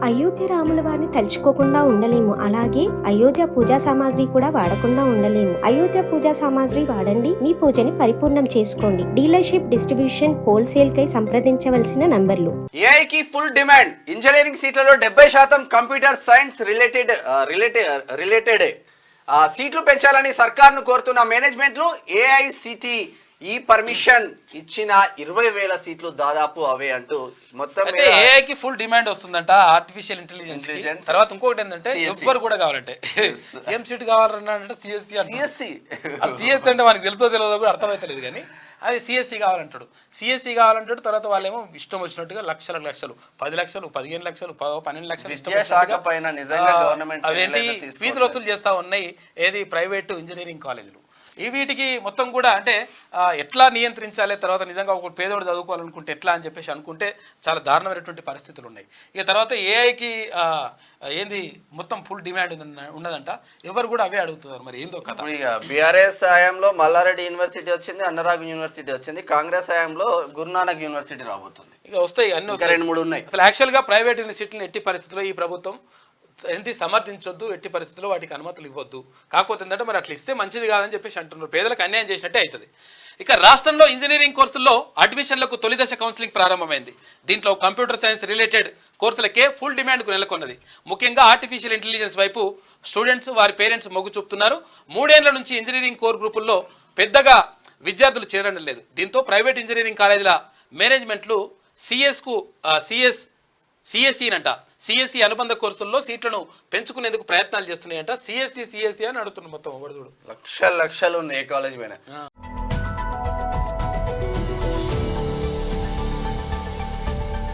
అయోధ్య రాముల వారిని తలుచుకోకుండా ఉండలేము. అలాగే అయోధ్య పూజా సామాగ్రి కూడా వాడకుండా ఉండలేము. అయోధ్య పూజా సామాగ్రి వాడండి, మీ పూజని పరిపూర్ణం చేసుకోండి. డీలర్షిప్, డిస్ట్రిబ్యూషన్, హోల్సేల్ కై సంప్రదించవలసిన నంబర్లు. ఏఐకి ఫుల్ డిమాండ్. ఇంజనీరింగ్ సీట్లలో 70% కంప్యూటర్ సైన్స్ రిలేటెడ్ సీట్లు పెంచాలని సర్కార్ను కోరుతున్న మేనేజ్మెంట్లు ఏఐసిటి ఈ పర్మిషన్ ఇచ్చిన 20,000 సీట్లు దాదాపు అవే అంటూ మొత్తం ఏఐకి ఫుల్ డిమాండ్ వస్తుందంట. ఆర్టిఫిషియల్ ఇంటెలిజెన్స్ తర్వాత ఇంకొకటి ఏంటంటే ఎవ్వరు కూడా కావాలంటే ఏం సీట్ కావాలన్నాడంటే సిఎస్సి అంటే మనకి తెలుసో తెలియదో కూడా అర్థమవుతలేదు, కానీ అవి సిఎస్సి కావాలంటాడు. సిఎస్సి కావాలంటాడు. తర్వాత వాళ్ళేమో ఇష్టం వచ్చినట్టుగా లక్షలు 10 లక్షలు 15 లక్షలు 12 లక్షలు అవేంటి ఫీజులు వసూలు చేస్తా ఉన్నాయి ఏది ప్రైవేటు ఇంజనీరింగ్ కాలేజీలు. ఈ వీటికి మొత్తం కూడా అంటే ఎట్లా నియంత్రించాలి, తర్వాత నిజంగా ఒక పేదోడు చదువుకోవాలనుకుంటే ఎట్లా అని చెప్పేసి అనుకుంటే చాలా దారుణమైనటువంటి పరిస్థితులు ఉన్నాయి. ఇక తర్వాత ఏఐకి ఏంది మొత్తం ఫుల్ డిమాండ్ ఉన్నదంట. ఎవరు కూడా అవే అడుగుతున్నారు. మరి ఏందో కథ. బీఆర్ఎస్ హయాంలో మల్లారెడ్డి యూనివర్సిటీ వచ్చింది, అన్నరాగు యూనివర్సిటీ వచ్చింది. కాంగ్రెస్ హయాంలో గురునానక్ యూనివర్సిటీ రాబోతుంది. ఇక వస్తాయి అన్ని 2-3 ఉన్నాయి. అసలు యాక్చువల్గా ప్రైవేట్ యూనివర్సిటీలను ఎట్టి పరిస్థితుల్లో ఈ ప్రభుత్వం ఏంటి సమర్థించొద్దు, ఎట్టి పరిస్థితుల్లో వాటికి అనుమతులు ఇవ్వద్దు. కాకపోతే ఏంటంటే మరి అట్లా ఇస్తే మంచిది కాదని చెప్పేసి అంటున్నారు. పేదలకు అన్యాయం చేసినట్టే అవుతుంది. ఇక రాష్ట్రంలో ఇంజనీరింగ్ కోర్సుల్లో అడ్మిషన్లకు తొలి దశ కౌన్సిలింగ్ ప్రారంభమైంది. దీంట్లో కంప్యూటర్ సైన్స్ రిలేటెడ్ కోర్సులకే ఫుల్ డిమాండ్కు నెలకొన్నది. ముఖ్యంగా ఆర్టిఫిషియల్ ఇంటెలిజెన్స్ వైపు స్టూడెంట్స్, వారి పేరెంట్స్ మొగ్గు చూపుతున్నారు. 3 ఏళ్ల నుంచి ఇంజనీరింగ్ కోర్ గ్రూపుల్లో పెద్దగా విద్యార్థులు చేరడం లేదు. దీంతో ప్రైవేట్ ఇంజనీరింగ్ కాలేజీల మేనేజ్మెంట్లు సిఎస్సి అనుబంధ కోర్సుల్లో సీట్లను పెంచుకునేందుకు ప్రయత్నాలు చేస్తున్నాయంట. సిఎస్సి అని అడుగుతున్నారు మొత్తం. లక్షలు ఉన్నాయి ఏ కాలేజ్ పైన.